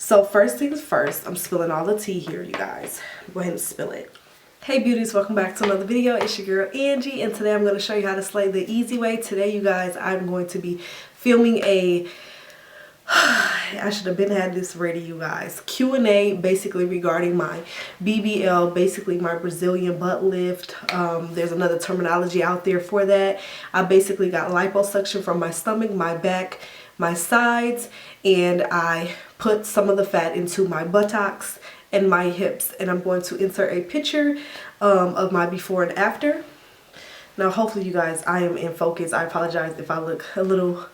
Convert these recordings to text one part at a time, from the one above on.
So first things first, I'm spilling all the tea here, you guys. Go ahead and spill it. Hey beauties, welcome back to another video. It's your girl Angie, and today I'm going to show you how to slay the easy way. Today, you guys, I'm going to be filming a I should have had this ready, you guys. Q&A basically regarding my BBL, basically my Brazilian butt lift. There's another terminology out there for that. I basically got liposuction from my stomach, my back, my sides, and I put some of the fat into my buttocks and my hips, and I'm going to insert a picture of my before and after. Now hopefully you guys, I am in focus. I apologize if I look a little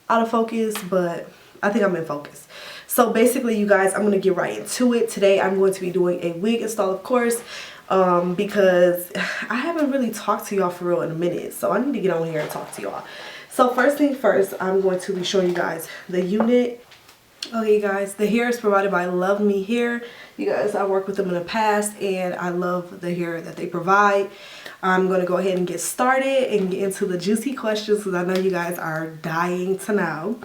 out of focus, but I think I'm in focus. So basically you guys, I'm going to get right into it. Today I'm going to be doing a wig install, of course, because I haven't really talked to y'all for real in a minute, so I need to get on here and talk to y'all. So first thing first, I'm going to be showing you guys the unit. Okay guys, the hair is provided by Luvme hair. You guys, I worked with them in the past and I love the hair that they provide. I'm going to go ahead and get started and get into the juicy questions because I know you guys are dying to know.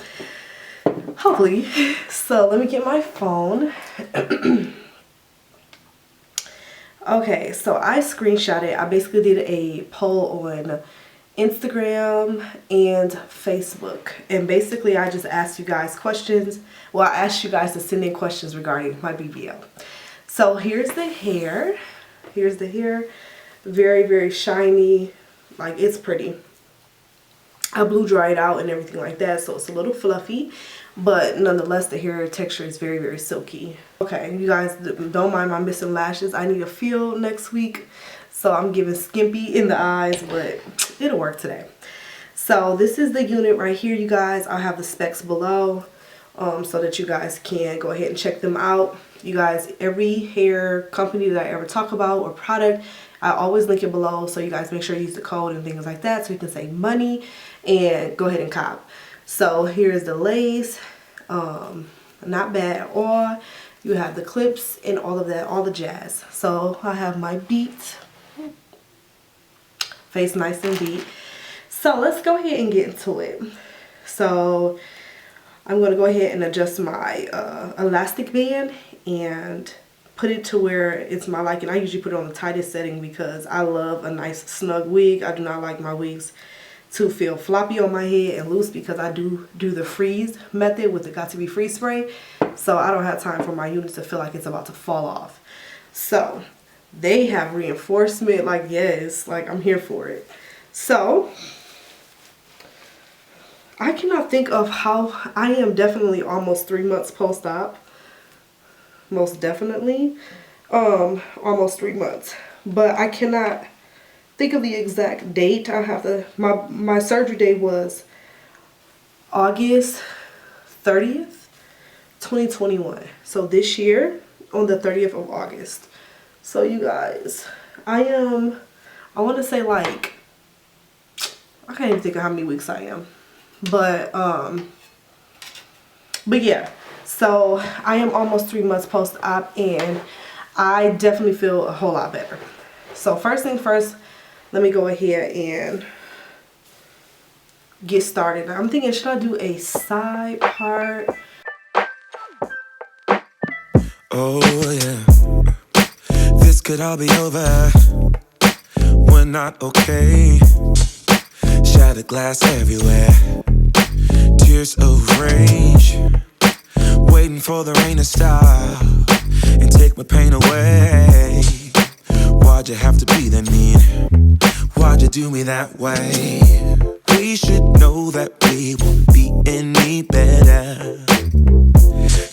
Hopefully. So let me get my phone. Okay, so I screenshot it. I basically did a poll on Instagram and Facebook, and basically I just asked you guys questions. Well, I asked you guys to send in questions regarding my BBL. So here's the hair. Here's the hair. Very, very shiny. Like, it's pretty. I blew dried out and everything like that, so it's a little fluffy, but nonetheless the hair texture is very, very silky. Okay, you guys don't mind my missing lashes. I need a feel next week, so I'm giving skimpy in the eyes, but it'll work today. So this is the unit right here, you guys. I'll have the specs below so that you guys can go ahead and check them out. You guys, every hair company that I ever talk about or product, I always link it below, so you guys make sure you use the code and things like that so you can save money and go ahead and cop. So here's the lace, not bad at all. You have the clips and all of that, all the jazz. So I have my beat, face nice and beat. So let's go ahead and get into it. So I'm going to go ahead and adjust my elastic band and put it to where it's my liking. I usually put it on the tightest setting because I love a nice snug wig. I do not like my wigs to feel floppy on my head and loose because I do the freeze method with the Got To Be Free spray. So I don't have time for my units to feel like it's about to fall off. So they have reinforcement, like, yes, like I'm here for it. So I cannot think of how I am definitely almost 3 months post-op. Most definitely. Almost 3 months. But I cannot think of the exact date. I have to, my surgery date was August 30th, 2021. So this year on the 30th of August. So you guys, I want to say, like, I can't even think of how many weeks I am. But yeah. So I am almost 3 months post-op and I definitely feel a whole lot better. So first thing first, let me go ahead and get started. I'm thinking, should I do a side part? Oh yeah, this could all be over. We're not okay. Shattered glass everywhere. Tears of rage. Waiting for the rain to stop and take my pain away. Why'd you have to be that mean? Why'd you do me that way? We should know that we won't be any better.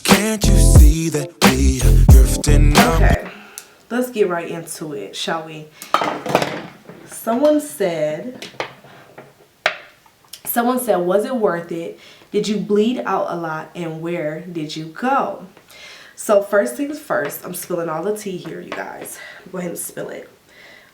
Can't you see that we are drifting up? Okay, let's get right into it, shall we? Someone said, was it worth it? Did you bleed out a lot, and where did you go? So first things first, I'm spilling all the tea here, you guys. Go ahead and spill it.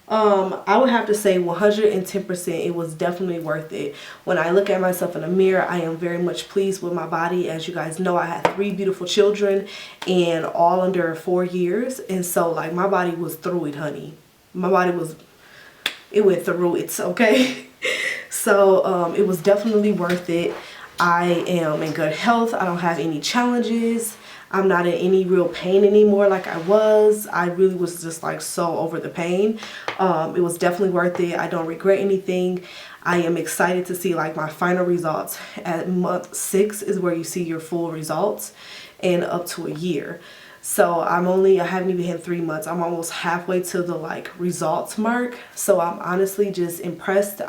I would have to say 110% it was definitely worth it. When I look at myself in the mirror, I am very much pleased with my body. As you guys know, I had 3 beautiful children and all under 4 years. And so, like, my body was through it, honey. My body was, it went through it, okay? So it was definitely worth it. I am in good health. I don't have any challenges. I'm not in any real pain anymore like I was. I really was just like so over the pain. It was definitely worth it. I don't regret anything. I am excited to see like my final results. At month 6 is where you see your full results, and up to a year. So I haven't even hit 3 months. I'm almost halfway to the like results mark. So I'm honestly just impressed.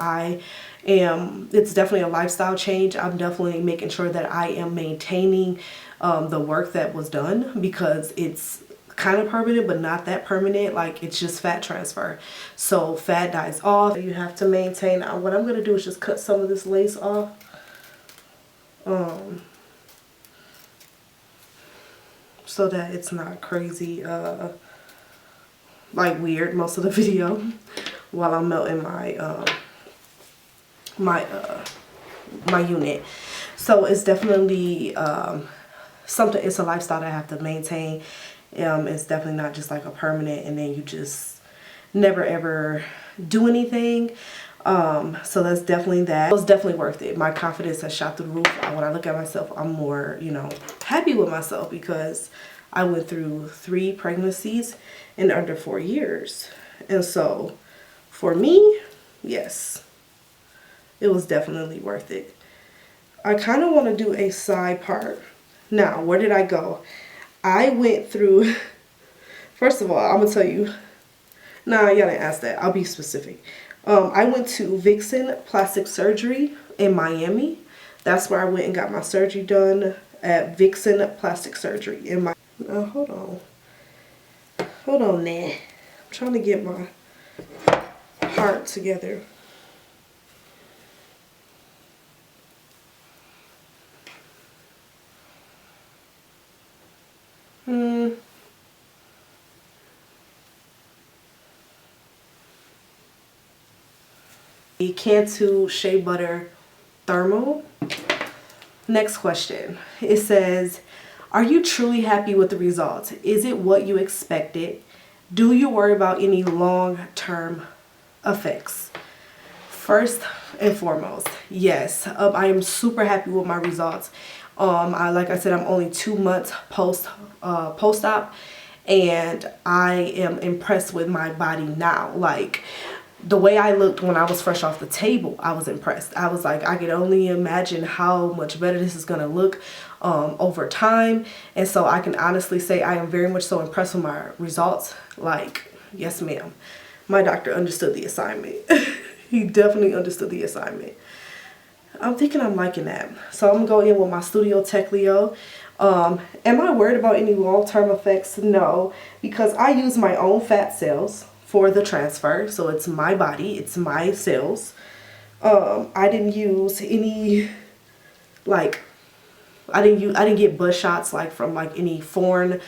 It's definitely a lifestyle change. I'm definitely making sure that I am maintaining the work that was done, because it's kind of permanent but not that permanent. Like, it's just fat transfer, so fat dies off. You have to maintain. What I'm gonna do is just cut some of this lace off, so that it's not crazy like weird most of the video while I'm melting my my unit. So it's definitely something. It's a lifestyle that I have to maintain. It's definitely not just like a permanent and then you just never ever do anything. So that's definitely that. It was definitely worth it. My confidence has shot through the roof. When I look at myself, I'm more, you know, happy with myself, because I went through 3 pregnancies in under 4 years. And so for me, yes, it was definitely worth it. I kind of want to do a side part. Now, where did I go? I went through, first of all, I'm going to tell you, nah, y'all didn't ask that. I'll be specific. I went to Vixen Plastic Surgery in Miami. That's where I went and got my surgery done, at Vixen Plastic Surgery in Miami. Now, hold on. Hold on there. I'm trying to get my heart together. The Cantu Shea Butter Thermal. Next question. It says, are you truly happy with the results? Is it what you expected? Do you worry about any long-term effects? First and foremost, yes, I am super happy with my results. Like I said, I'm only 2 months post-op, and I am impressed with my body now. Like, the way I looked when I was fresh off the table, I was impressed. I was like, I could only imagine how much better this is gonna look over time. And so I can honestly say I am very much so impressed with my results. Like, yes ma'am, my doctor understood the assignment. He definitely understood the assignment. I'm thinking I'm liking that. So I'm gonna go in with my Studio Tech Leo. Am I worried about any long-term effects? No, because I use my own fat cells for the transfer. So it's my body, it's my cells. I didn't use any, like, I didn't get butt shots like from like any foreign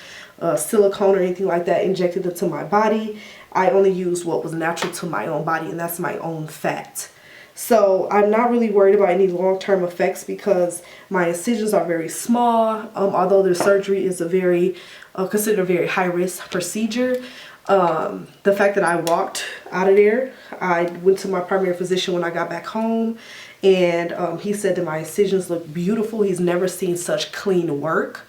silicone or anything like that injected into my body. I only used what was natural to my own body, and that's my own fat. So I'm not really worried about any long-term effects, because my incisions are very small. Although the surgery is a very considered a very high-risk procedure. The fact that I walked out of there, I went to my primary physician when I got back home, and he said that my incisions look beautiful. He's never seen such clean work,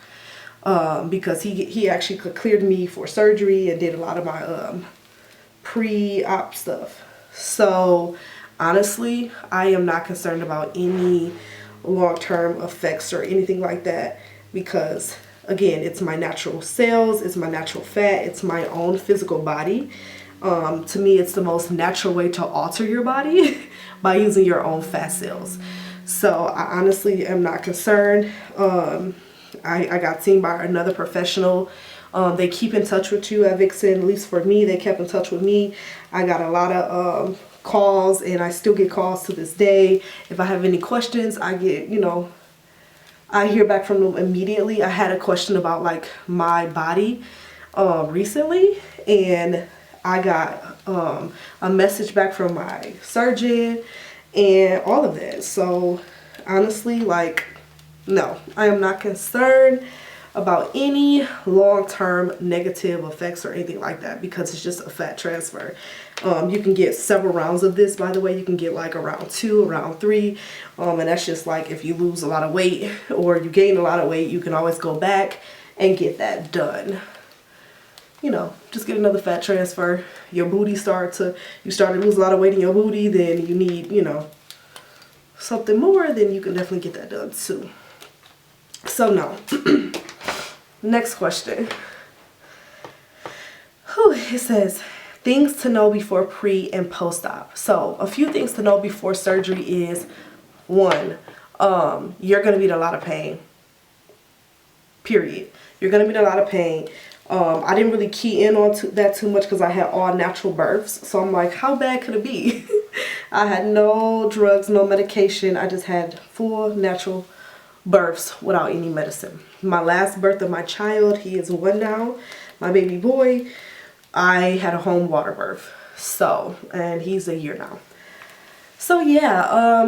because he actually cleared me for surgery and did a lot of my pre-op stuff. So honestly, I am not concerned about any long-term effects or anything like that, because again, it's my natural cells, it's my natural fat, it's my own physical body. To me, it's the most natural way to alter your body by using your own fat cells. So I honestly am not concerned. I got seen by another professional. They keep in touch with you at Vixen. At least for me, they kept in touch with me. I got a lot of calls, and I still get calls to this day. If I have any questions, I get, you know, I hear back from them immediately. I had a question about like my body recently, and I got a message back from my surgeon and all of that. So honestly, like, no, I am not concerned about any long-term negative effects or anything like that, because it's just a fat transfer. You can get several rounds of this, by the way. You can get like a round 2, a round 3, and that's just like if you lose a lot of weight or you gain a lot of weight, you can always go back and get that done. You know, just get another fat transfer. Your booty you start to lose a lot of weight in your booty, then you need, you know, something more, then you can definitely get that done too. So no. Next question. It says, things to know before pre and post-op. So a few things to know before surgery is, one, you're going to be in a lot of pain. Period. You're going to be in a lot of pain. I didn't really key in on that too much because I had all natural births. So I'm like, how bad could it be? I had no drugs, no medication. I just had full natural births without any medicine. My last birth of my child, he is 1 now, my baby boy, I had a home water birth. So, and he's 1 year now. So yeah,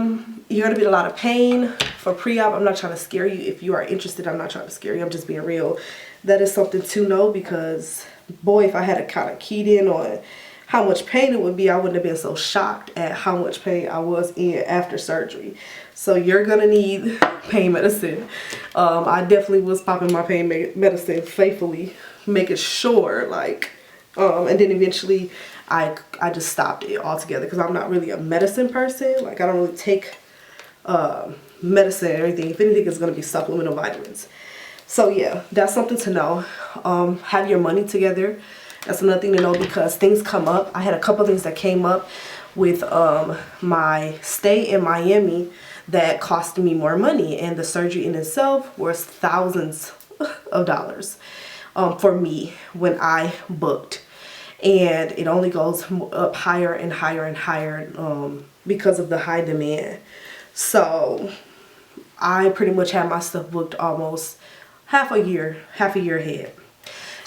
you're going to be in a lot of pain for pre-op. I'm not trying to scare you. If you are interested, I'm not trying to scare you. I'm just being real. That is something to know because, boy, if I had a kind of keyed in on how much pain it would be, I wouldn't have been so shocked at how much pain I was in after surgery. So you're going to need pain medicine. I definitely was popping my pain medicine faithfully, making sure, like, and then eventually I just stopped it altogether because I'm not really a medicine person. Like, I don't really take medicine or anything. If anything, it's going to be supplemental vitamins. So yeah, that's something to know. Have your money together. That's another thing to know because things come up. I had a couple things that came up with my stay in Miami that cost me more money, and the surgery in itself was thousands of dollars for me when I booked. And it only goes up higher and higher and higher because of the high demand. So I pretty much had my stuff booked almost half a year ahead.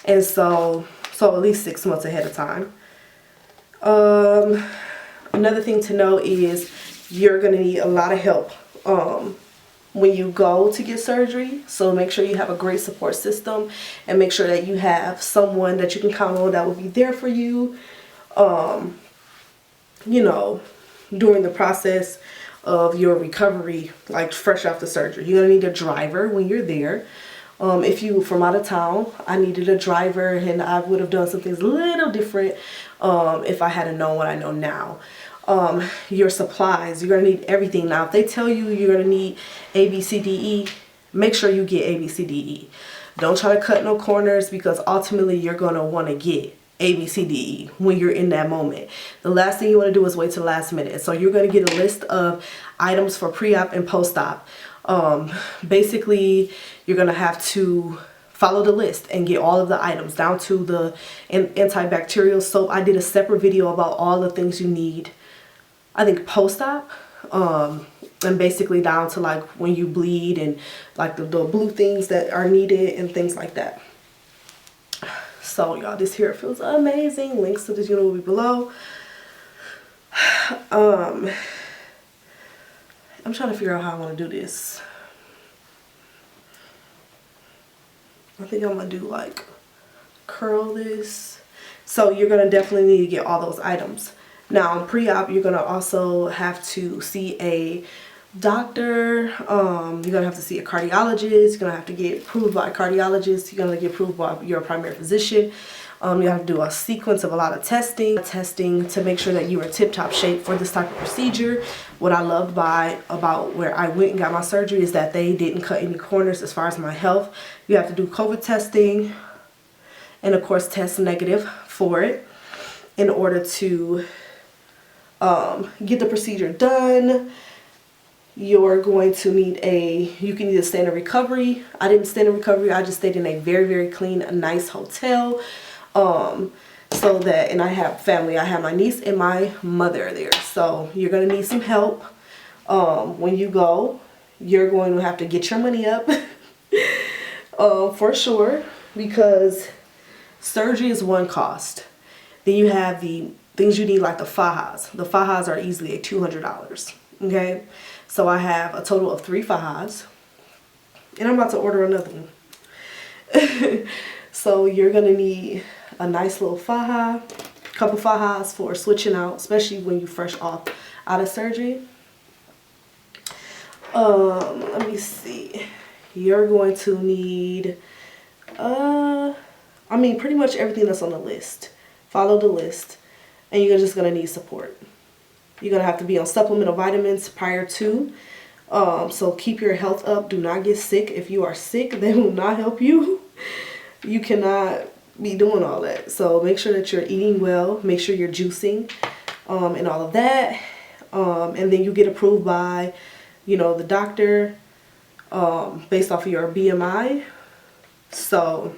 And so at least 6 months ahead of time. Another thing to know is you're going to need a lot of help when you go to get surgery. So make sure you have a great support system and make sure that you have someone that you can count on that will be there for you, you know, during the process of your recovery, like fresh after surgery. You're going to need a driver when you're there. If you were from out of town, I needed a driver, and I would have done some things a little different if I had known what I know now. Your supplies, you're going to need everything. Now, if they tell you you're going to need A, B, C, D, E, make sure you get A, B, C, D, E. Don't try to cut no corners because ultimately you're going to want to get A, B, C, D, E when you're in that moment. The last thing you want to do is wait till the last minute. So you're going to get a list of items for pre-op and post-op. Basically, you're going to have to follow the list and get all of the items down to the antibacterial soap. I did a separate video about all the things you need, I think, post-op, and basically down to like when you bleed and like the blue things that are needed and things like that. So y'all, this here feels amazing. Links to this unit will be below. I'm trying to figure out how I want to do this. I think I'm going to do like curl this. So you're going to definitely need to get all those items. Now, pre-op, you're going to also have to see a doctor. You're going to have to see a cardiologist. You're going to have to get approved by a cardiologist. You're going to get approved by your primary physician. You have to do a sequence of a lot of testing to make sure that you are tip-top shape for this type of procedure. What I loved about where I went and got my surgery is that they didn't cut any corners as far as my health. You have to do COVID testing and, of course, test negative for it in order to get the procedure done. You're going to need you can either stay in a recovery. I didn't stay in a recovery. I just stayed in a very, very clean, nice hotel. So that, and I have family. I have my niece and my mother there. So you're going to need some help. When you go, you're going to have to get your money up for sure, because surgery is one cost. Then you have the things you need, like the fajas. The fajas are easily at $200. Okay, so I have a total of 3 fajas, and I'm about to order another one. So you're gonna need a nice little faja, couple fajas for switching out, especially when you fresh out of surgery. Let me see. You're going to need I mean, pretty much everything that's on the list. Follow the list, and you're just gonna need support. You're gonna have to be on supplemental vitamins prior to. So keep your health up. Do not get sick. If you are sick, they will not help you. You cannot be doing all that. So make sure that you're eating well. Make sure you're juicing, and all of that. And then you get approved by, you know, the doctor, based off of your BMI. So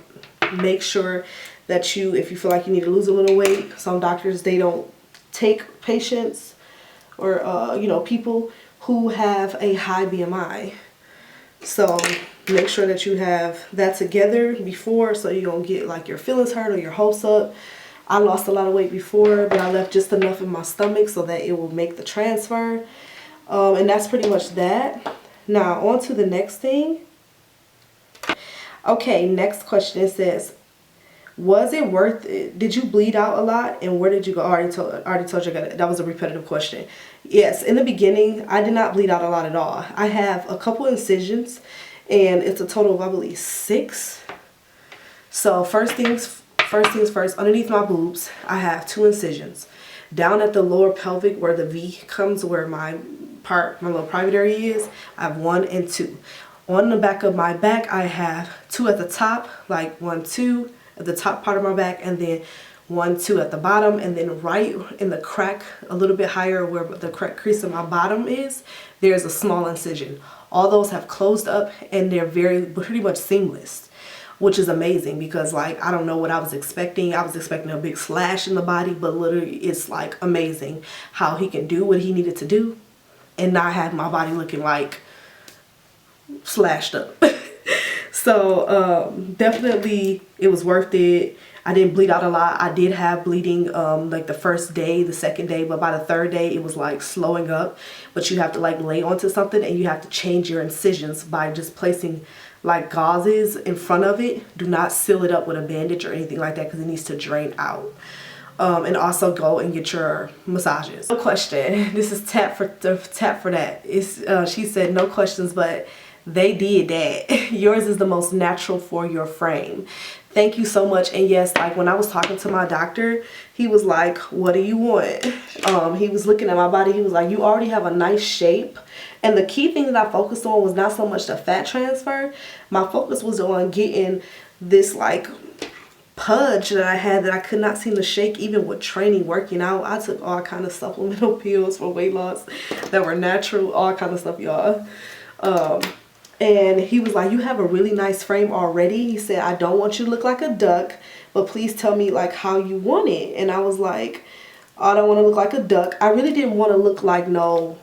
make sure that you, if you feel like you need to lose a little weight, some doctors, they don't take patients or, you know, people who have a high BMI. So make sure that you have that together before, so you don't get like your feelings hurt or your hopes up. I lost a lot of weight before, but I left just enough in my stomach so that it will make the transfer. And that's pretty much that. Now on to the next thing. Okay, next question. It says, was it worth it? Did you bleed out a lot? And where did you go? I already told you that was a repetitive question. Yes, in the beginning, I did not bleed out a lot at all. I have a couple incisions, and it's a total of, I believe, 6. So first things first, underneath my boobs, I have 2 incisions. Down at the lower pelvic where the V comes, where my little private area is, I have 1 and 2. On the back of my back, I have 2 at the top, like 1, 2 at the top part of my back, and then 1, 2 at the bottom, and then right in the crack, a little bit higher where the crack crease of my bottom is, there's a small incision. All those have closed up, and they're pretty much seamless, which is amazing because, like, I don't know what I was expecting. I was expecting a big slash in the body, but literally it's like amazing how he can do what he needed to do and not have my body looking like slashed up. So definitely it was worth it. I didn't bleed out a lot. I did have bleeding like the first day, the second day, but by the third day it was like slowing up. But you have to like lay onto something, and you have to change your incisions by just placing like gauzes in front of it. Do not seal it up with a bandage or anything like that, because it needs to drain out. And also go and get your massages. No question. This is tap for that. It's she said no questions, but they did that. Yours is the most natural for your frame. Thank you so much. And yes, like when I was talking to my doctor, he was like, what do you want? He was looking at my body. He was like, you already have a nice shape. And the key thing that I focused on was not so much the fat transfer. My focus was on getting this like pudge that I had that I could not seem to shake even with training, working out. I took all kind of supplemental pills for weight loss that were natural, all kind of stuff, y'all. And he was like, you have a really nice frame already. He said, I don't want you to look like a duck, but please tell me like how you want it. And I was like, I don't want to look like a duck. I really didn't want to look like no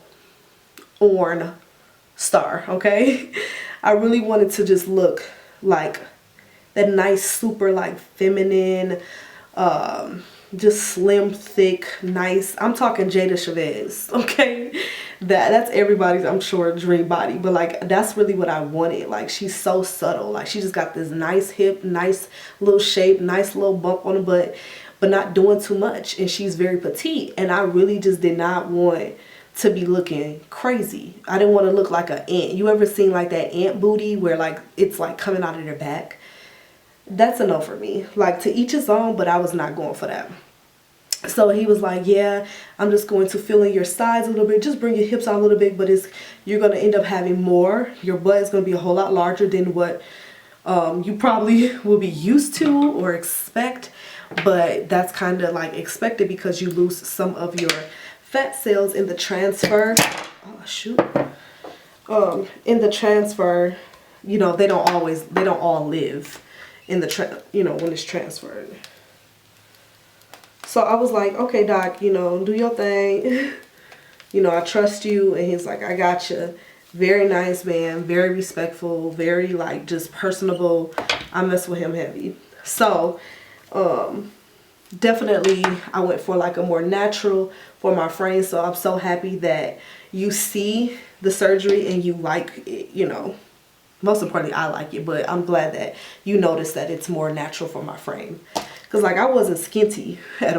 Orn star, okay? I really wanted to just look like that nice, super like feminine, just slim, thick, nice. I'm talking Jada Chavez, okay? That's everybody's, I'm sure, dream body. But like, that's really what I wanted. Like, she's so subtle. Like, she just got this nice hip, nice little shape, nice little bump on the butt, but not doing too much. And she's very petite. And I really just did not want to be looking crazy. I didn't want to look like an ant. You ever seen like that ant booty where like it's like coming out of their back? That's a no for me. Like, to each his own, but I was not going for that. So he was like, yeah, I'm just going to fill in your sides a little bit. Just bring your hips out a little bit, but you're going to end up having more. Your butt is going to be a whole lot larger than what you probably will be used to or expect. But that's kind of like expected because you lose some of your fat cells in the transfer. Oh, shoot. In the transfer, you know, they don't all live in the, when it's transferred. So I was like, okay, doc, do your thing. I trust you. And he's like, I got you. Very nice man, very respectful, very like just personable. I mess with him heavy. So definitely I went for like a more natural for my frame. So I'm so happy that you see the surgery and you like it, most importantly I like it, but I'm glad that you noticed that it's more natural for my frame. Because like I wasn't skinty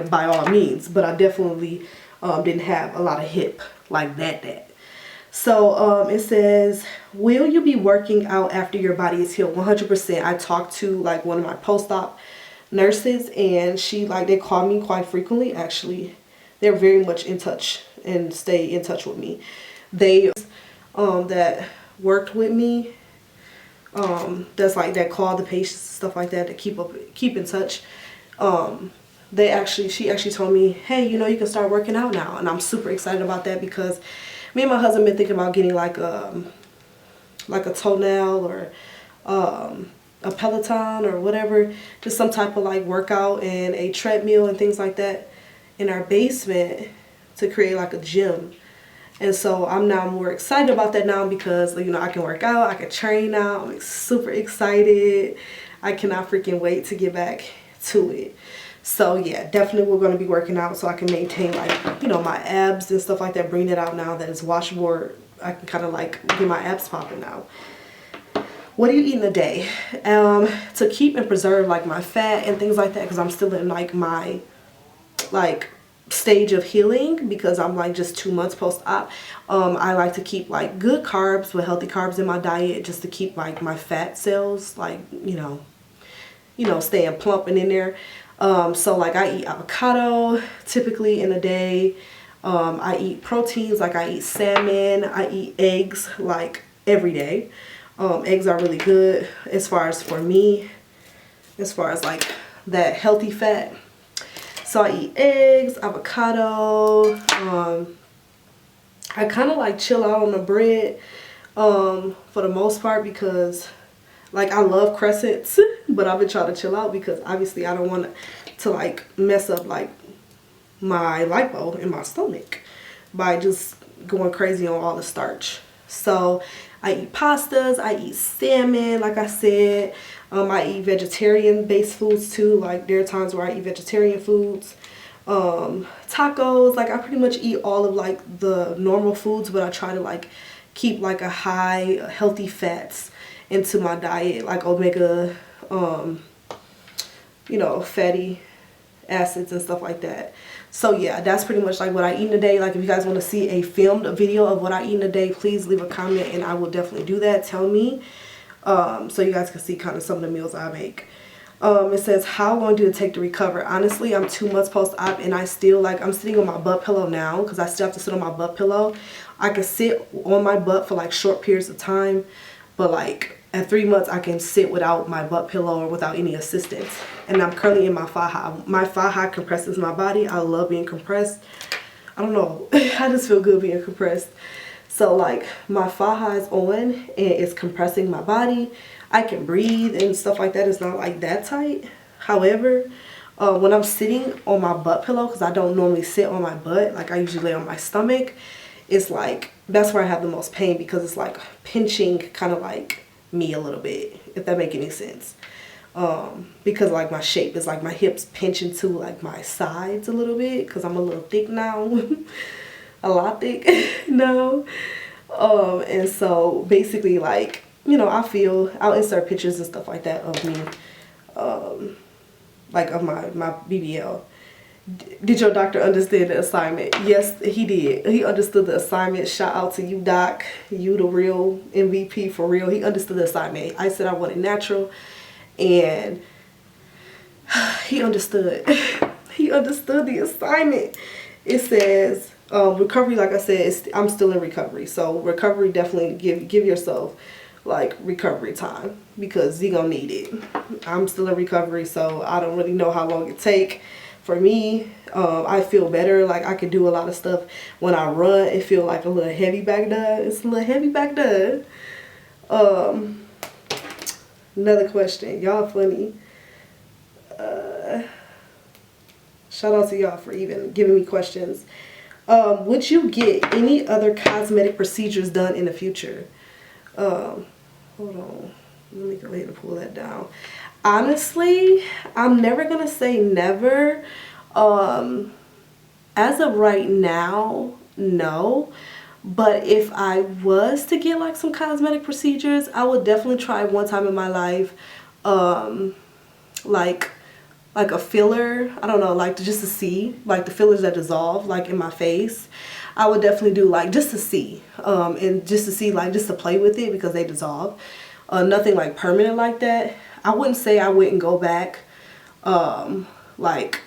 by all means, but I definitely didn't have a lot of hip like that. So it says, will you be working out after your body is healed? 100%. I talked to like one of my post-op nurses, and they call me quite frequently. Actually, they're very much in touch and stay in touch with me. They that worked with me, that call the patients, stuff like that, to keep in touch. She actually told me, hey, you can start working out now, and I'm super excited about that, because me and my husband been thinking about getting like a toenail or a Peloton or whatever, just some type of like workout and a treadmill and things like that in our basement to create like a gym. And so I'm now more excited about that now, because I can work out, I can train now. I'm super excited. I cannot freaking wait to get back to it. So yeah, definitely we're going to be working out so I can maintain like, my abs and stuff like that. Bring it out now that it's washboard. I can kind of like get my abs popping now. What do you eat in a day? To keep and preserve like my fat and things like that, because I'm still in like my stage of healing, because I'm like just 2 months post-op. I like to keep like good carbs with healthy carbs in my diet, just to keep like my fat cells like staying plump and in there. So like I eat avocado typically in a day. I eat proteins, like I eat salmon. I eat eggs like every day. Eggs are really good as far as for me, as far as like that healthy fat. So I eat eggs, avocado. I kind of like chill out on the bread for the most part, because like I love crescents, but I've been trying to chill out because obviously I don't want to like mess up like my lipo in my stomach by just going crazy on all the starch. So I eat pastas, I eat salmon, like I said. I eat vegetarian based foods too. Like there are times where I eat vegetarian foods. Tacos, like I pretty much eat all of like the normal foods, but I try to like keep like a high healthy fats into my diet, like omega fatty acids and stuff like that. So yeah, that's pretty much like what I eat in a day. Like if you guys want to see a filmed video of what I eat in a day, please leave a comment and I will definitely do that. Tell me, so you guys can see kind of some of the meals I make. It says, how long did it take to recover? Honestly, I'm 2 months post-op, and I'm sitting on my butt pillow now, because I still have to sit on my butt pillow. I can sit on my butt for like short periods of time, but like at 3 months I can sit without my butt pillow or without any assistance. And I'm currently in my thigh high. My thigh high compresses my body. I love being compressed. I don't know. I just feel good being compressed. So like my thigh high is on and it's compressing my body. I can breathe and stuff like that. It's not like that tight. However, when I'm sitting on my butt pillow, because I don't normally sit on my butt, like I usually lay on my stomach, it's like that's where I have the most pain, because it's like pinching kind of like me a little bit, if that make any sense. Because like my shape is like my hips pinch into like my sides a little bit, because I'm a little thick now. A lot thick now. And so basically like, I'll insert pictures and stuff like that of me, like of my BBL. Did your doctor understand the assignment? Yes, he did. He understood the assignment. Shout out to you, doc. You the real MVP for real. He understood the assignment. I said I wanted natural, and he understood. He understood the assignment. It says recovery. Like I said, I'm still in recovery. So recovery, definitely give yourself like recovery time, because you're gonna need it. I'm still in recovery, so I don't really know how long it take. For me, I feel better. Like I can do a lot of stuff when I run. It feel like a little heavy back there. It's a little heavy back there. Another question. Y'all funny. Shout out to y'all for even giving me questions. Would you get any other cosmetic procedures done in the future? Hold on. Let me go ahead and pull that down. Honestly, I'm never gonna say never. As of right now, no. But if I was to get like some cosmetic procedures, I would definitely try one time in my life, like a filler. I don't know, like just to see like the fillers that dissolve like in my face. I would definitely do like just to see, and just to see, like just to play with it because they dissolve. Nothing like permanent like that. I wouldn't say I wouldn't go back, like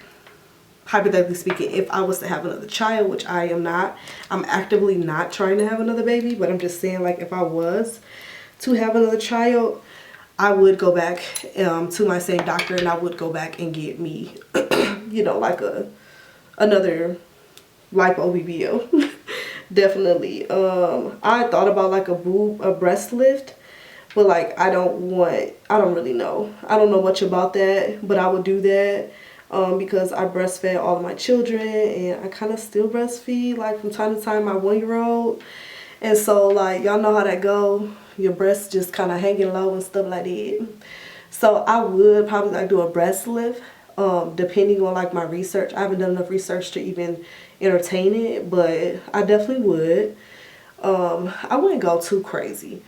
hypothetically speaking, if I was to have another child, which I am not. I'm actively not trying to have another baby, but I'm just saying, like, if I was to have another child, I would go back to my same doctor, and I would go back and get me, you know, like another lipo BBL. Definitely. I thought about like a breast lift, but like I don't really know. I don't know much about that, but I would do that. Because I breastfed all of my children, and I kind of still breastfeed like from time to time my 1-year-old, and so like y'all know how that go, your breasts just kind of hanging low and stuff like that. So I would probably like do a breast lift, depending on like my research. I haven't done enough research to even entertain it, but I definitely would. I wouldn't go too crazy.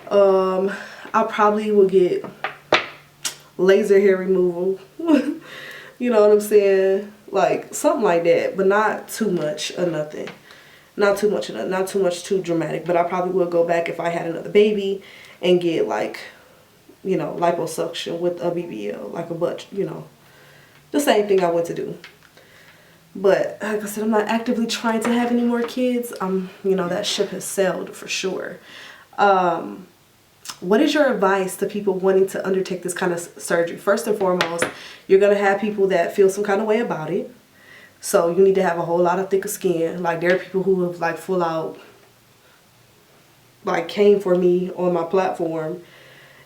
I probably would get laser hair removal. You know what I'm saying? Like something like that, but not too much or nothing. Not too much of that, not too much too dramatic. But I probably would go back if I had another baby and get like, you know, liposuction with a BBL, like a butt, you know, the same thing I went to do. But like I said, I'm not actively trying to have any more kids. You know, that ship has sailed for sure. What is your advice to people wanting to undertake this kind of surgery? First and foremost, you're going to have people that feel some kind of way about it. So you need to have a whole lot of thicker skin. Like there are people who have like full out like came for me on my platform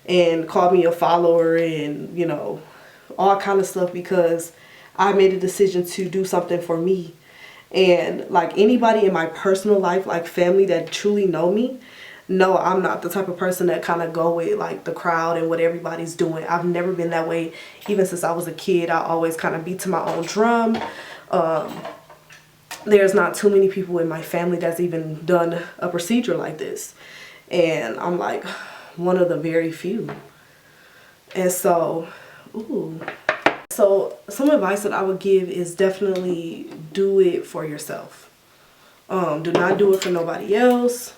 and called me a follower and, you know, all kind of stuff because I made a decision to do something for me. And like anybody in my personal life, like family that truly know me, no, I'm not the type of person that kind of go with like the crowd and what everybody's doing. I've never been that way. Even since I was a kid, I always kind of beat to my own drum. There's not too many people in my family that's even done a procedure like this. And I'm like one of the very few. And so, So some advice that I would give is definitely do it for yourself. Do not do it for nobody else.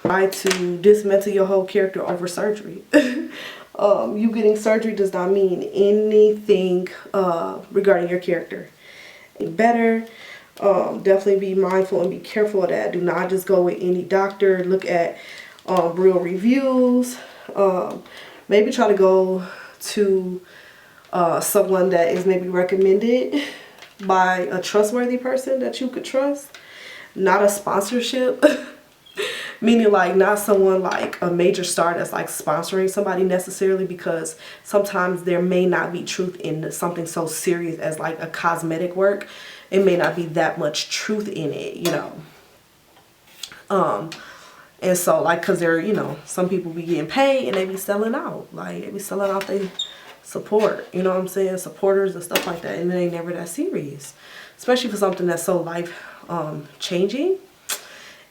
Try to dismantle your whole character over surgery. You getting surgery does not mean anything regarding your character. Better, definitely be mindful and be careful of that. Do not just go with any doctor. Look at real reviews. Maybe try to go to someone that is maybe recommended by a trustworthy person that you could trust. Not a sponsorship. Meaning like not someone like a major star that's like sponsoring somebody necessarily, because sometimes there may not be truth in something so serious as like a cosmetic work. It may not be that much truth in it, you know. And so like, cause they're, you know, some people be getting paid and they be selling out. Like they be selling out their support, you know what I'm saying? Supporters and stuff like that. And it ain't never that serious. Especially for something that's so life changing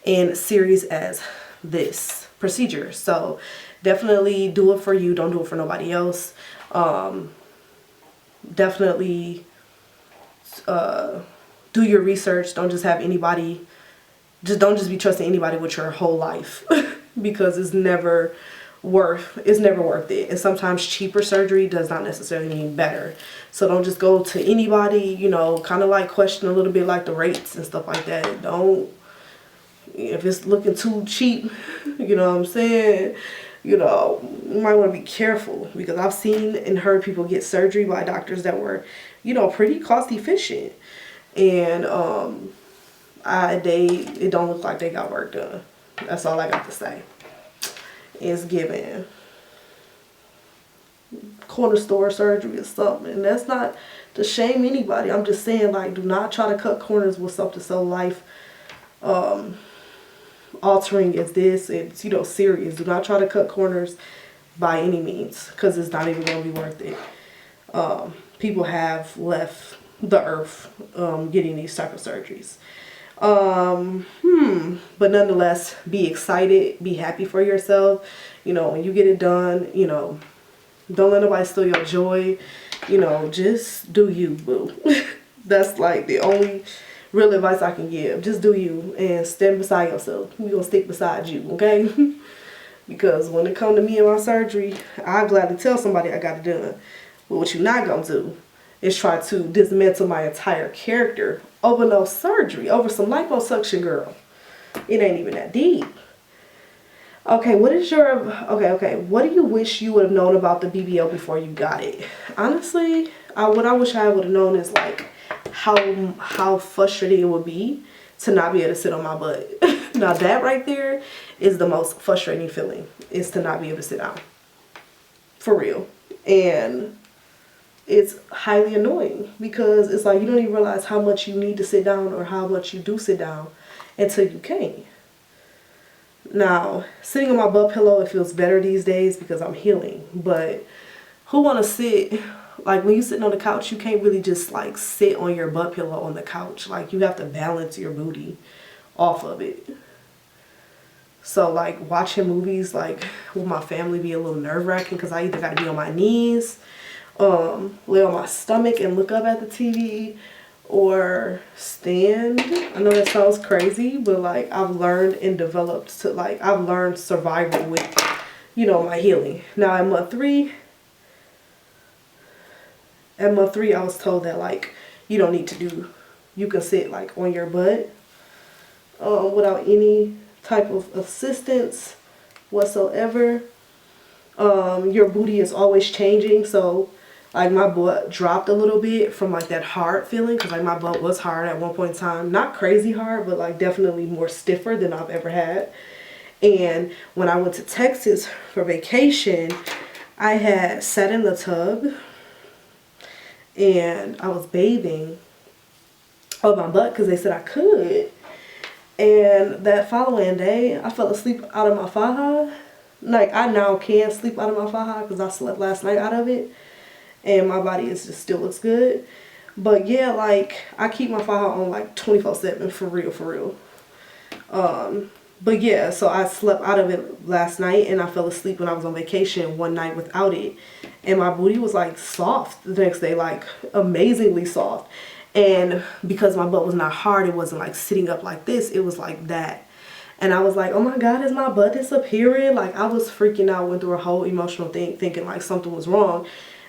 and serious as this procedure. So definitely do it for you. Don't do it for nobody else. Definitely do your research. Don't just have anybody, don't just be trusting anybody with your whole life because it's never worth it. And sometimes cheaper surgery does not necessarily mean better. So don't just go to anybody, you know, kind of like question a little bit like the rates and stuff like that. Don't, if it's looking too cheap, you know what I'm saying, you know, you might want to be careful, because I've seen and heard people get surgery by doctors that were, you know, pretty cost efficient, and it don't look like they got work done. That's all I got to say. It's giving corner store surgery or something, and that's not to shame anybody. I'm just saying, like, do not try to cut corners with something so life altering as this. It's, you know, serious. Do not try to cut corners by any means, because it's not even going to be worth it. People have left the earth getting these type of surgeries. But nonetheless, be excited, be happy for yourself. You know, when you get it done, you know, don't let nobody steal your joy. you know, just do you, boo. That's like the only real advice I can give. Just do you and stand beside yourself. We're gonna stick beside you, okay? Because when it come to me and my surgery, I gladly tell somebody I got it done. But what you're not gonna do is try to dismantle my entire character over no surgery, over some liposuction, girl. It ain't even that deep. Okay, what is your, okay, what do you wish you would have known about the BBL before you got it? Honestly, what I wish I would have known is like how frustrating it would be to not be able to sit on my butt. Now that right there is the most frustrating feeling, is to not be able to sit down. For real. And it's highly annoying because it's like you don't even realize how much you need to sit down or how much you do sit down until you can't. Now, sitting on my butt pillow, it feels better these days because I'm healing. But who want to sit, like when you're sitting on the couch, you can't really just like sit on your butt pillow on the couch. Like you have to balance your booty off of it. So like watching movies like with my family be a little nerve-wracking because I either got to be on my knees, lay on my stomach and look up at the TV, or stand. I know that sounds crazy, but like I've learned and developed to like, I've learned survival with, you know, my healing. Now at month three I was told that like you don't need to do, you can sit like on your butt without any type of assistance whatsoever. Your booty is always changing, so like my butt dropped a little bit from like that hard feeling, because like my butt was hard at one point in time. Not crazy hard, but like definitely more stiffer than I've ever had. And when I went to Texas for vacation, I had sat in the tub and I was bathing on my butt because they said I could. And that following day, I fell asleep out of my faja. Like I now can sleep out of my faja because I slept last night out of it. And my body is just still looks good. But yeah, like I keep my faja on like 24/7 for real. But yeah, so I slept out of it last night and I fell asleep when I was on vacation one night without it. And my booty was like soft the next day, like amazingly soft. And because my butt was not hard, it wasn't like sitting up like this, it was like that. And I was like, oh my God, is my butt disappearing? Like I was freaking out, went through a whole emotional thing, thinking like something was wrong.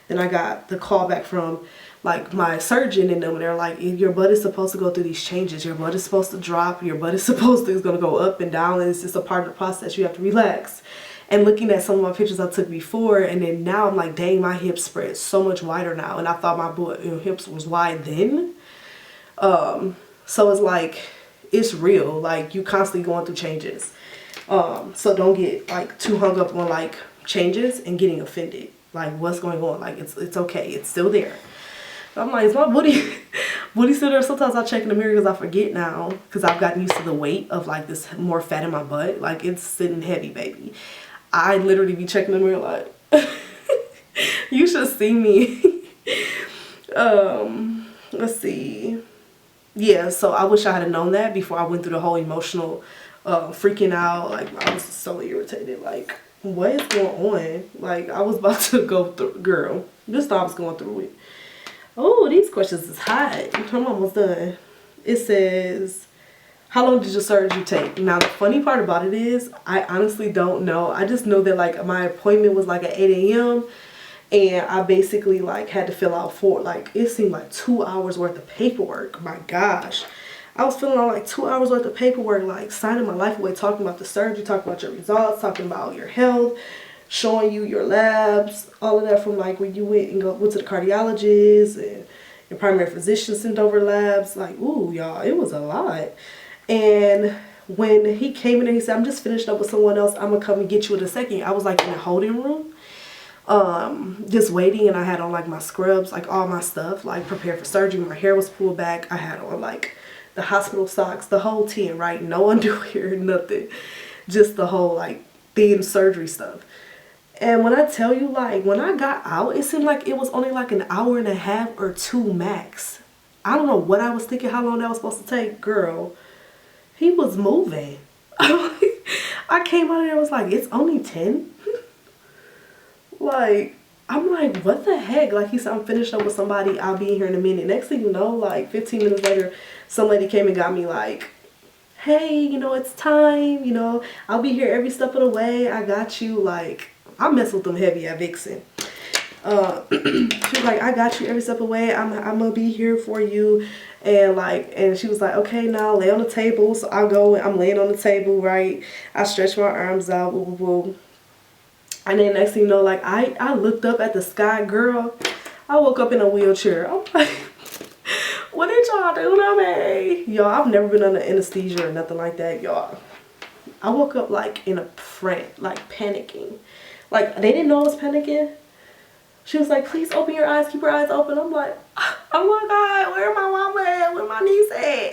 Then I got the call back from like my surgeon and them, and they're like, your butt is supposed to go through these changes. Your butt is supposed to drop. Your butt is supposed to, it's going to go up and down, and it's just a part of the process. You have to relax. And looking at some of my pictures I took before, and then now I'm like, dang, my hips spread so much wider now. And I thought my butt, hips was wide then. So it's like, it's real. Like you constantly going through changes. So don't get like too hung up on like changes and getting offended. Like what's going on? Like it's okay. It's still there. I'm like, is my booty still there? Sometimes I check in the mirror because I forget now, because I've gotten used to the weight of like this more fat in my butt. Like it's sitting heavy, baby. I literally be checking the mirror like, you should see me. Let's see. Yeah, so I wish I had known that before I went through the whole emotional freaking out. Like I was so irritated. Like what is going on? Like I was about to go through, girl. Just thought I was going through it. Oh, these questions is hot. I'm almost done. It says, how long did your surgery take? Now, the funny part about it is, I honestly don't know. I just know that, like, my appointment was, like, at 8 a.m. And I basically, like, had to fill out it seemed like 2 hours worth of paperwork. My gosh. I was filling out, like, 2 hours worth of paperwork, like, signing my life away, talking about the surgery, talking about your results, talking about your health, showing you your labs, all of that from like when you went to the cardiologist, and your primary physician sent over labs. Like, ooh, y'all, it was a lot. And when he came in and he said, I'm just finishing up with someone else, I'm gonna come and get you in a second. I was like in the holding room, just waiting, and I had on like my scrubs, like all my stuff, like prepared for surgery. My hair was pulled back. I had on like the hospital socks, the whole 10, right? No underwear, nothing. Just the whole like thin surgery stuff. And when I tell you, like, when I got out, it seemed like it was only like an hour and a half or 2 max. I don't know what I was thinking, how long that was supposed to take. Girl, he was moving. I came out of there and was like, it's only 10? Like, I'm like, what the heck? Like, he said, I'm finished up with somebody. I'll be here in a minute. Next thing you know, like 15 minutes later, some lady came and got me like, hey, you know, it's time. You know, I'll be here every step of the way. I got you. Like, I mess with them heavy at Vixen. She was like, I got you every step of the way. I'm gonna be here for you. And like, and she was like, okay, now lay on the table. So I go and I'm laying on the table, right? I stretch my arms out, woo, woo, woo. And then next thing you know, like I looked up at the sky, girl. I woke up in a wheelchair. I'm like, what did y'all do to me? Y'all, I've never been under anesthesia or nothing like that, y'all. I woke up like in a print, like panicking. Like they didn't know I was panicking. She was like, please open your eyes, keep your eyes open. I'm like, oh my God, where my mama at? Where my niece at?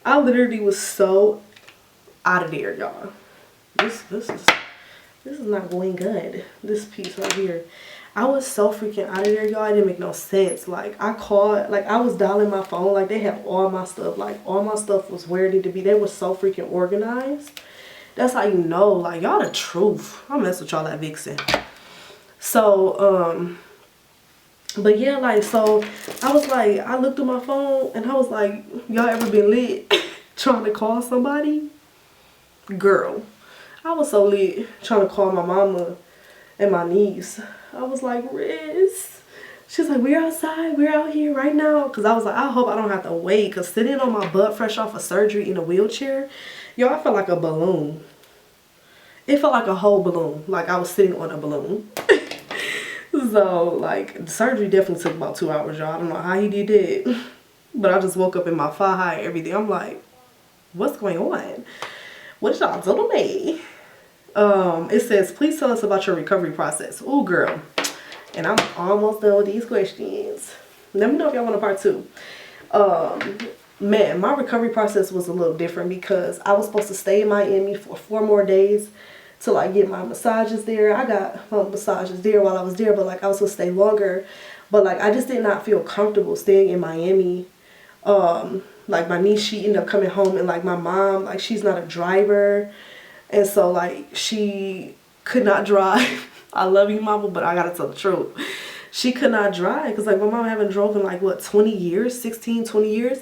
I literally was so out of there, y'all. This is not going good. This piece right here. I was so freaking out of there, y'all. It didn't make no sense. Like, I called, like, I was dialing my phone. Like, they have all my stuff. Like, all my stuff was where it needed to be. They were so freaking organized. That's how you know. Like, y'all the truth. I mess with y'all at Vixen. So, but yeah, like, so I was like, I looked at my phone and I was like, y'all ever been lit trying to call somebody? Girl, I was so lit trying to call my mama and my niece. I was like, Riz. She's like, we're outside. We're out here right now. Because I was like, I hope I don't have to wait. Because sitting on my butt fresh off of surgery in a wheelchair, yo, I felt like a balloon. It felt like a whole balloon. Like I was sitting on a balloon. So, like, the surgery definitely took about 2 hours, y'all. I don't know how he did it. But I just woke up in my thigh and everything. I'm like, what's going on? What did y'all do to me? It says, please tell us about your recovery process. Ooh, girl. And I'm almost done with these questions. Let me know if y'all want a part 2. Man, my recovery process was a little different because I was supposed to stay in Miami for 4 more days to like get my massages there. I got my massages there while I was there, but like I was supposed to stay longer. But like I just did not feel comfortable staying in Miami. Like my niece, she ended up coming home, and like my mom, like she's not a driver. And so like she could not drive. I love you, mama, but I gotta tell the truth. She could not drive because like my mom haven't drove in like what, 20 years, 16, 20 years.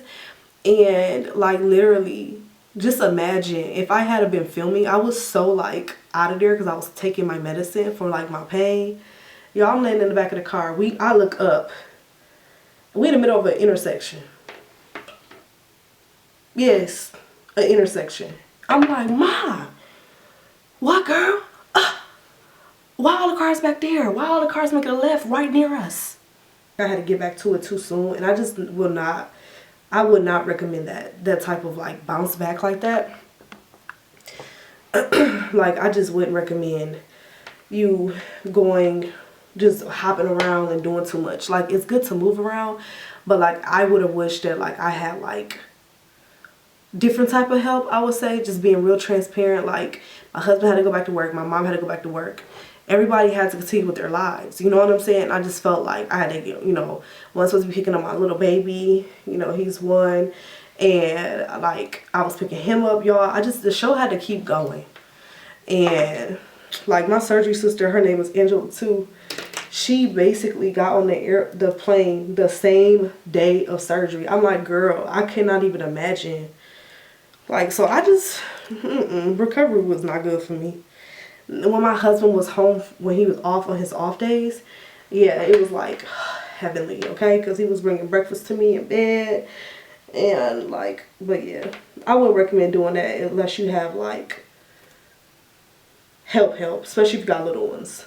And like literally, just imagine if I had been filming, I was so like out of there because I was taking my medicine for like my pain. Y'all, I'm laying in the back of the car. I look up. We in the middle of an intersection. Yes, an intersection. I'm like, Ma, what, girl? Why all the cars back there? Why all the cars making a left right near us? I had to get back to it too soon, and I just will not. I would not recommend that type of like bounce back like that. Like I just wouldn't recommend you going, just hopping around and doing too much. Like it's good to move around, but like I would have wished that like I had like different type of help. I would say, just being real transparent. Like my husband had to go back to work, my mom had to go back to work. Everybody had to continue with their lives. You know what I'm saying? I just felt like I had to, you know, I was supposed to be picking up my little baby. You know, he's 1. And like I was picking him up, y'all. The show had to keep going. And like my surgery sister, her name is Angela too. She basically got on the plane the same day of surgery. I'm like, girl, I cannot even imagine. Like, so I just, recovery was not good for me. When my husband was home, when he was off on his off days, yeah, it was like heavenly, okay? Because he was bringing breakfast to me in bed. And like, but yeah, I wouldn't recommend doing that unless you have like help, especially if you got little ones.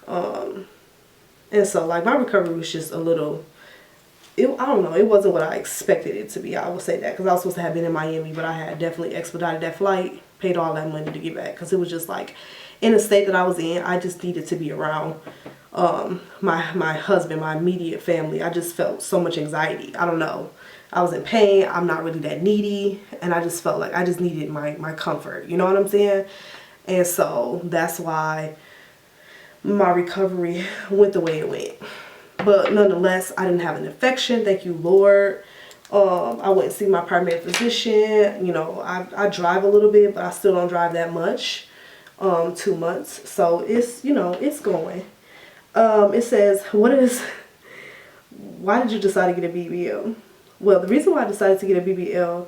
And so like my recovery was just a little, I don't know, it wasn't what I expected it to be. I will say that because I was supposed to have been in Miami, but I had definitely expedited that flight, paid all that money to get back because it was just like in the state that I was in. I just needed to be around my husband, my immediate family. I just felt so much anxiety. I don't know. I was in pain. I'm not really that needy, and I just felt like I just needed my comfort. You know what I'm saying? And so that's why my recovery went the way it went. But nonetheless, I didn't have an infection. Thank you, Lord. I went and see my primary physician. You know, I drive a little bit, but I still don't drive that much. 2 months. So it's, you know, it's going. It says, why did you decide to get a BBL? Well, the reason why I decided to get a BBL,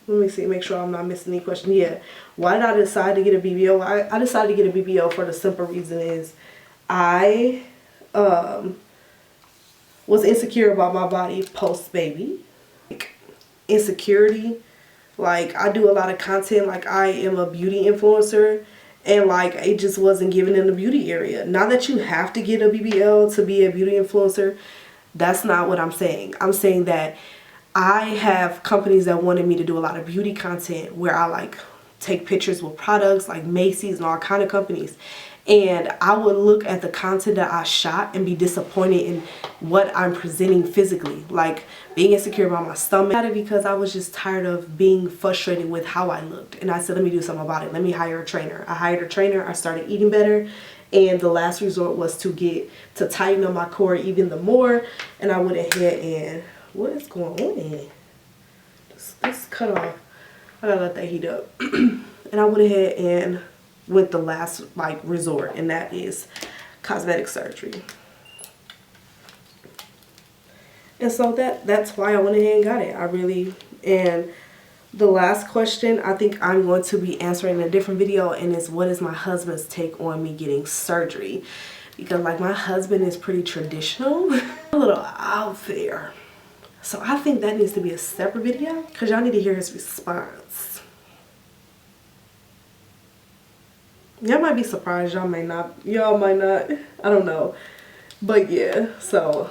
let me see, make sure I'm not missing any question. Yeah, why did I decide to get a BBL? I decided to get a BBL for the simple reason is I was insecure about my body post baby. Like, insecurity. Like, I do a lot of content. Like, I am a beauty influencer. And like, it just wasn't given in the beauty area. Not that you have to get a BBL to be a beauty influencer. That's not what I'm saying. I'm saying that I have companies that wanted me to do a lot of beauty content where I like take pictures with products like Macy's and all kind of companies. And I would look at the content that I shot and be disappointed in what I'm presenting physically. Like being insecure about my stomach because I was just tired of being frustrated with how I looked. And I said, let me do something about it. Let me hire a trainer. I hired a trainer. I started eating better. And the last resort was to tighten up my core even the more. And I went ahead and, what is going on? This cut off. I gotta let that heat up. And I went ahead and went the last like resort, and that is cosmetic surgery. And so that's why I went ahead and got it. And the last question I think I'm going to be answering in a different video, and is what is my husband's take on me getting surgery? Because like my husband is pretty traditional, a little out there. So I think that needs to be a separate video because y'all need to hear his response. Y'all might be surprised, y'all might not, I don't know. But yeah, so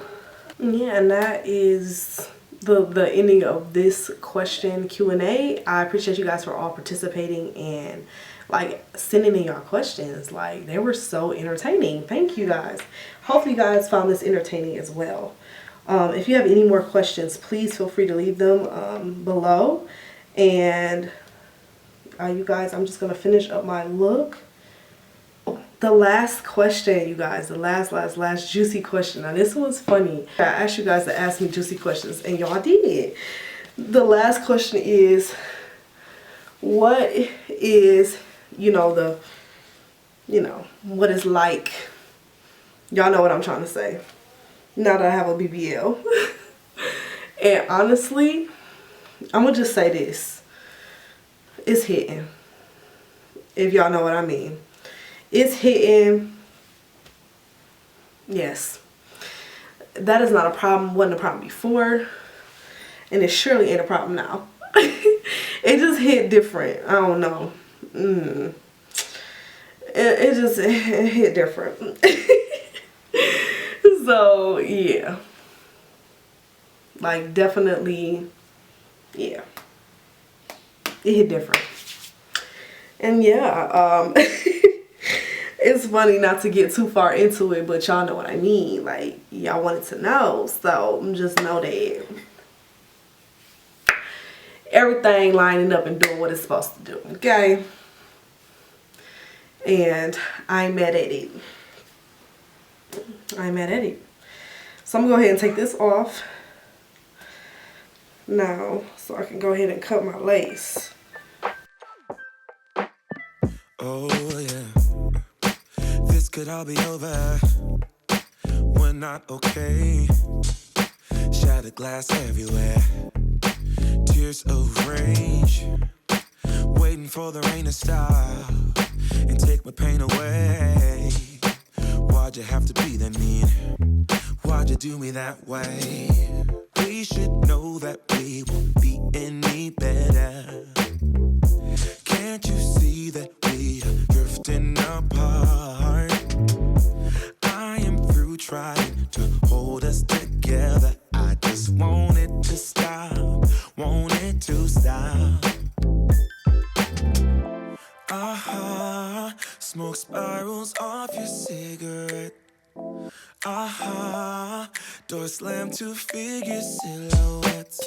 yeah, and that is the ending of this question Q&A. I appreciate you guys for all participating and like sending in your questions. Like they were so entertaining. Thank you guys. Hopefully you guys found this entertaining as well. If you have any more questions, please feel free to leave them below. And you guys, I'm just gonna finish up my look. The last question, you guys, the last juicy question. Now this was funny. I asked you guys to ask me juicy questions and y'all did. The last question is, what is, what is like, y'all know what I'm trying to say, now that I have a BBL. And honestly, I'm gonna just say this, it's hitting, if y'all know what I mean. It's hitting. Yes. That is not a problem. Wasn't a problem before. And it surely ain't a problem now. It just hit different. I don't know. It hit different. So, yeah. Like, definitely, yeah. It hit different. And yeah, it's funny not to get too far into it, but y'all know what I mean. Like, y'all wanted to know. So, just know that everything lining up and doing what it's supposed to do. Okay? And I'm mad at it. I'm mad at it. So, I'm going to go ahead and take this off now so I can go ahead and cut my lace. Oh, yeah. This could all be over. We're not okay. Shattered glass everywhere. Tears of rage. Waiting for the rain to stop and take my pain away. Why'd you have to be that mean? Why'd you do me that way? We should know that we won't be any better. Can't you see that we are drifting apart? I am through trying to hold us together. I just want it to stop, want it to stop. Smoke spirals off your cigarette. Door slammed to figure silhouettes.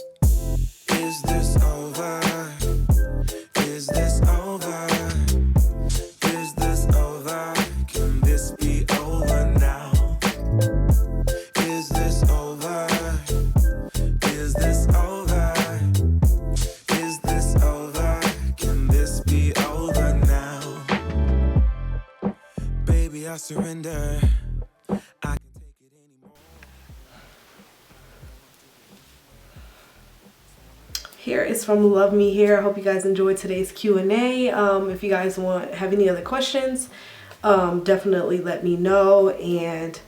Is this over? Is this over? Is this over? Can this be over now? Is this over? Is this over? Is this over? Can this be over now? Baby, I I surrender. I can take it anymore. Here is from Luvme here. I hope you guys enjoyed today's Q&A. If you guys have any other questions, definitely let me know, and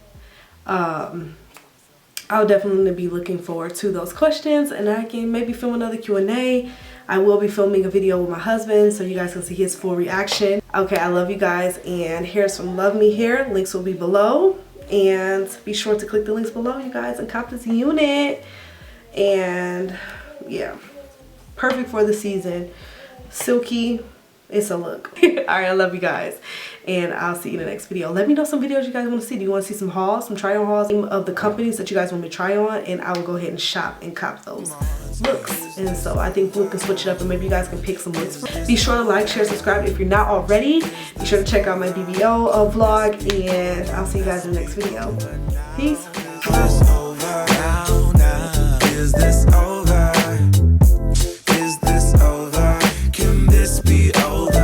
I'll definitely be looking forward to those questions, and I can maybe film another Q&A. I will be filming a video with my husband so you guys can see his full reaction. Okay, I love you guys, and here's from Luvme here. Links will be below, and be sure to click the links below, you guys, and cop this unit. And yeah, perfect for the season. Silky, it's a look. All right, I love you guys, and I'll see you in the next video. Let me know some videos you guys want to see. Do you want to see some hauls, some try on hauls of the companies that you guys want me to try on, and I will go ahead and shop and cop those looks. And so I think we can switch it up, and maybe you guys can pick some looks. Be sure to like, share, subscribe if you're not already. Be sure to check out my BBO vlog, and I'll see you guys in the next video. Peace. Is this over?